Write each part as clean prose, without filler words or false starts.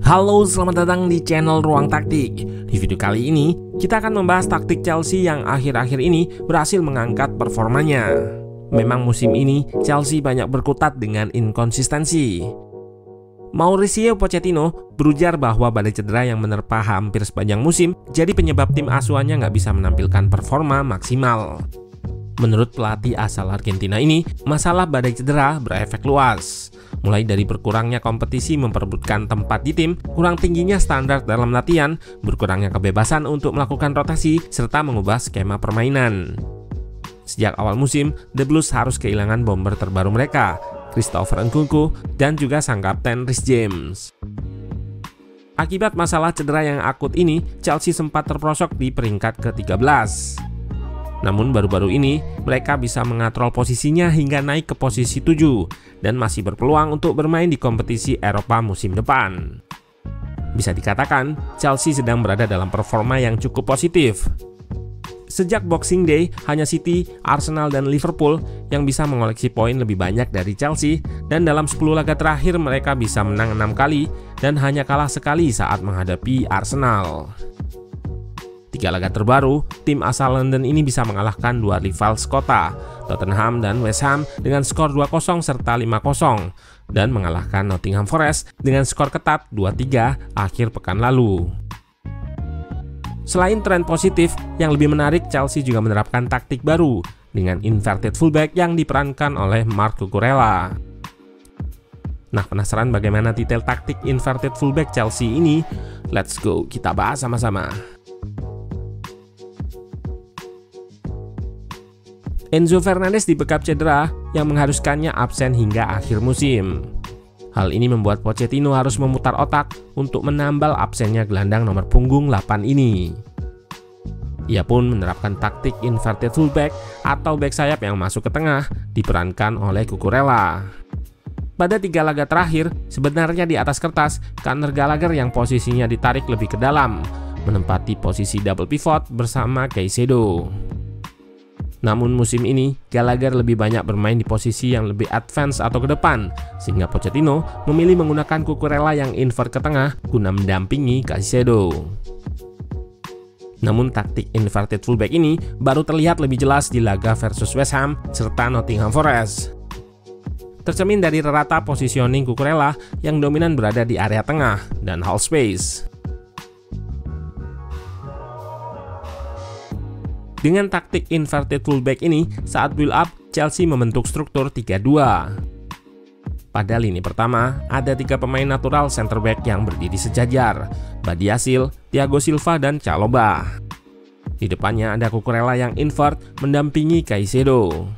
Halo, selamat datang di channel Ruang Taktik. Di video kali ini, kita akan membahas taktik Chelsea yang akhir-akhir ini berhasil mengangkat performanya. Memang musim ini, Chelsea banyak berkutat dengan inkonsistensi. Mauricio Pochettino berujar bahwa badai cedera yang menerpa hampir sepanjang musim jadi penyebab tim asuhannya nggak bisa menampilkan performa maksimal. Menurut pelatih asal Argentina ini, masalah badai cedera berefek luas. Mulai dari berkurangnya kompetisi memperebutkan tempat di tim, kurang tingginya standar dalam latihan, berkurangnya kebebasan untuk melakukan rotasi, serta mengubah skema permainan. Sejak awal musim, The Blues harus kehilangan bomber terbaru mereka, Christopher Nkunku, dan juga sang kapten Reece James. Akibat masalah cedera yang akut ini, Chelsea sempat terperosok di peringkat ke-13. Namun baru-baru ini, mereka bisa mengatrol posisinya hingga naik ke posisi 7 dan masih berpeluang untuk bermain di kompetisi Eropa musim depan. Bisa dikatakan, Chelsea sedang berada dalam performa yang cukup positif. Sejak Boxing Day, hanya City, Arsenal, dan Liverpool yang bisa mengoleksi poin lebih banyak dari Chelsea, dan dalam 10 laga terakhir mereka bisa menang 6 kali dan hanya kalah sekali saat menghadapi Arsenal. 3 laga terbaru, tim asal London ini bisa mengalahkan 2 rival sekota, Tottenham dan West Ham dengan skor 2-0 serta 5-0, dan mengalahkan Nottingham Forest dengan skor ketat 2-3 akhir pekan lalu. Selain tren positif, yang lebih menarik, Chelsea juga menerapkan taktik baru dengan inverted fullback yang diperankan oleh Marc Cucurella. Nah, penasaran bagaimana detail taktik inverted fullback Chelsea ini? Let's go, kita bahas sama-sama. Enzo Fernandez dibekap cedera yang mengharuskannya absen hingga akhir musim. Hal ini membuat Pochettino harus memutar otak untuk menambal absennya gelandang nomor punggung 8 ini. Ia pun menerapkan taktik inverted fullback atau back sayap yang masuk ke tengah, diperankan oleh Cucurella. Pada 3 laga terakhir, sebenarnya di atas kertas, Conor Gallagher yang posisinya ditarik lebih ke dalam, menempati posisi double pivot bersama Caicedo. Namun musim ini, Gallagher lebih banyak bermain di posisi yang lebih advance atau ke depan, sehingga Pochettino memilih menggunakan Cucurella yang invert ke tengah guna mendampingi Caicedo. Namun taktik inverted fullback ini baru terlihat lebih jelas di laga versus West Ham serta Nottingham Forest. Tercermin dari rata positioning Cucurella yang dominan berada di area tengah dan half space. Dengan taktik inverted fullback ini, saat build up, Chelsea membentuk struktur 3-2. Pada lini pertama, ada 3 pemain natural center back yang berdiri sejajar, Badiashile, Thiago Silva, dan Chalobah. Di depannya ada Cucurella yang invert mendampingi Caicedo.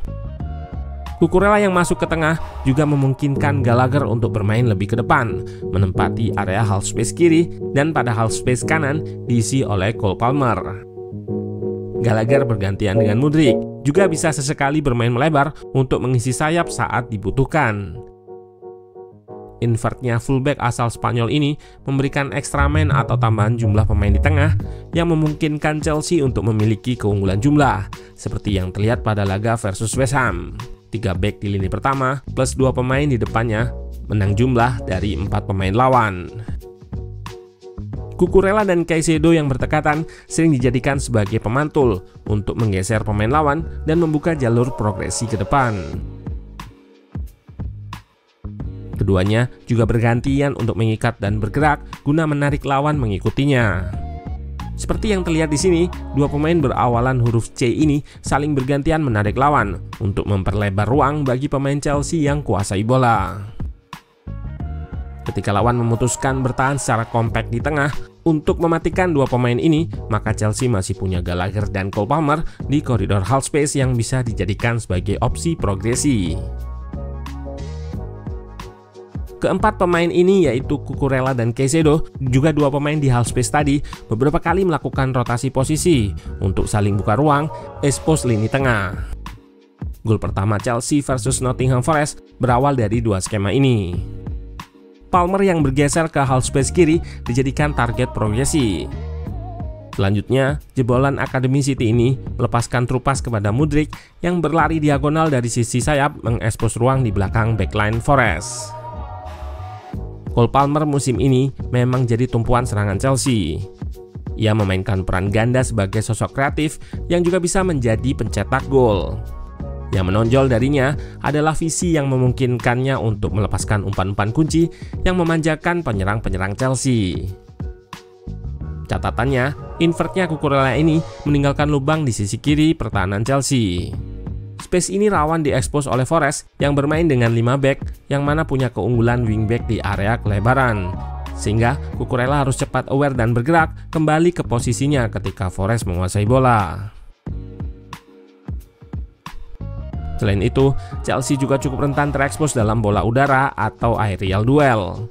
Cucurella yang masuk ke tengah juga memungkinkan Gallagher untuk bermain lebih ke depan, menempati area half space kiri, dan pada half space kanan diisi oleh Cole Palmer. Gallagher bergantian dengan Mudryk, juga bisa sesekali bermain melebar untuk mengisi sayap saat dibutuhkan. Invertnya fullback asal Spanyol ini memberikan ekstra man atau tambahan jumlah pemain di tengah yang memungkinkan Chelsea untuk memiliki keunggulan jumlah, seperti yang terlihat pada laga versus West Ham. 3 back di lini pertama plus 2 pemain di depannya menang jumlah dari 4 pemain lawan. Cucurella dan Caicedo yang berdekatan sering dijadikan sebagai pemantul untuk menggeser pemain lawan dan membuka jalur progresi ke depan. Keduanya juga bergantian untuk mengikat dan bergerak guna menarik lawan mengikutinya. Seperti yang terlihat di sini, 2 pemain berawalan huruf C ini saling bergantian menarik lawan untuk memperlebar ruang bagi pemain Chelsea yang kuasai bola. Ketika lawan memutuskan bertahan secara kompak di tengah untuk mematikan 2 pemain ini, maka Chelsea masih punya Gallagher dan Cole Palmer di koridor half space yang bisa dijadikan sebagai opsi progresi. Keempat pemain ini yaitu Cucurella dan Caicedo, juga 2 pemain di half space tadi, beberapa kali melakukan rotasi posisi untuk saling buka ruang, expose lini tengah. Gol pertama Chelsea versus Nottingham Forest berawal dari 2 skema ini. Palmer yang bergeser ke half space kiri dijadikan target progresi. Selanjutnya, jebolan Akademi City ini melepaskan trupas kepada Mudryk yang berlari diagonal dari sisi sayap mengekspos ruang di belakang backline Forest. Cole Palmer musim ini memang jadi tumpuan serangan Chelsea. Ia memainkan peran ganda sebagai sosok kreatif yang juga bisa menjadi pencetak gol. Yang menonjol darinya adalah visi yang memungkinkannya untuk melepaskan umpan-umpan kunci yang memanjakan penyerang-penyerang Chelsea. Catatannya, invertnya Cucurella ini meninggalkan lubang di sisi kiri pertahanan Chelsea. Space ini rawan diekspos oleh Forest yang bermain dengan 5 back yang mana punya keunggulan wingback di area kelebaran. Sehingga Cucurella harus cepat aware dan bergerak kembali ke posisinya ketika Forest menguasai bola. Selain itu, Chelsea juga cukup rentan terekspos dalam bola udara atau aerial duel.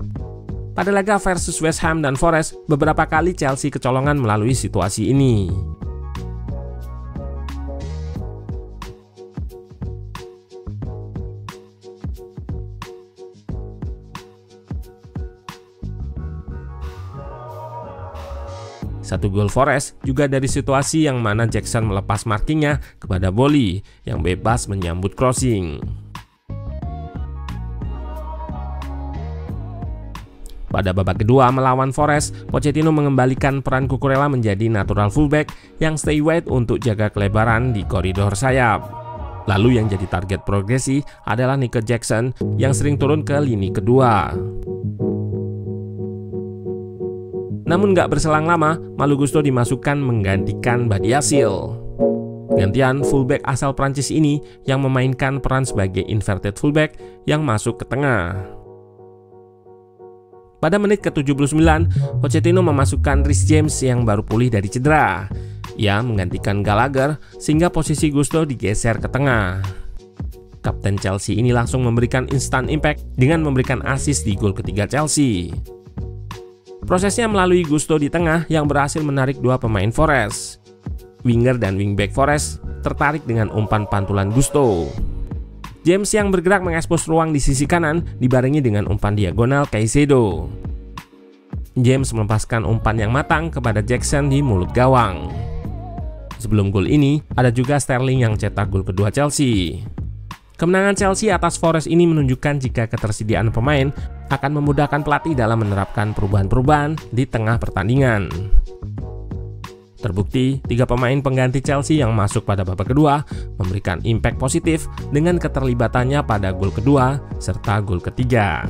Pada laga versus West Ham dan Forest, beberapa kali Chelsea kecolongan melalui situasi ini. Satu gol Forest juga dari situasi yang mana Jackson melepas markingnya kepada Boly yang bebas menyambut crossing. Pada babak kedua melawan Forest, Pochettino mengembalikan peran Cucurella menjadi natural fullback yang stay wide untuk jaga kelebaran di koridor sayap. Lalu yang jadi target progresi adalah Nico Jackson yang sering turun ke lini kedua. Namun nggak berselang lama, Malo Gusto dimasukkan menggantikan Badiashile. Gantian fullback asal Prancis ini yang memainkan peran sebagai inverted fullback yang masuk ke tengah. Pada menit ke-79, Pochettino memasukkan Reece James yang baru pulih dari cedera. Ia menggantikan Gallagher sehingga posisi Gusto digeser ke tengah. Kapten Chelsea ini langsung memberikan instant impact dengan memberikan assist di gol ketiga Chelsea. Prosesnya melalui Gusto di tengah yang berhasil menarik dua pemain Forest. Winger dan wingback Forest tertarik dengan umpan pantulan Gusto. James yang bergerak mengekspos ruang di sisi kanan dibarengi dengan umpan diagonal Caicedo. James melepaskan umpan yang matang kepada Jackson di mulut gawang. Sebelum gol ini, ada juga Sterling yang cetak gol kedua Chelsea. Kemenangan Chelsea atas Forest ini menunjukkan jika ketersediaan pemain akan memudahkan pelatih dalam menerapkan perubahan-perubahan di tengah pertandingan. Terbukti, 3 pemain pengganti Chelsea yang masuk pada babak kedua memberikan impact positif dengan keterlibatannya pada gol kedua serta gol ketiga.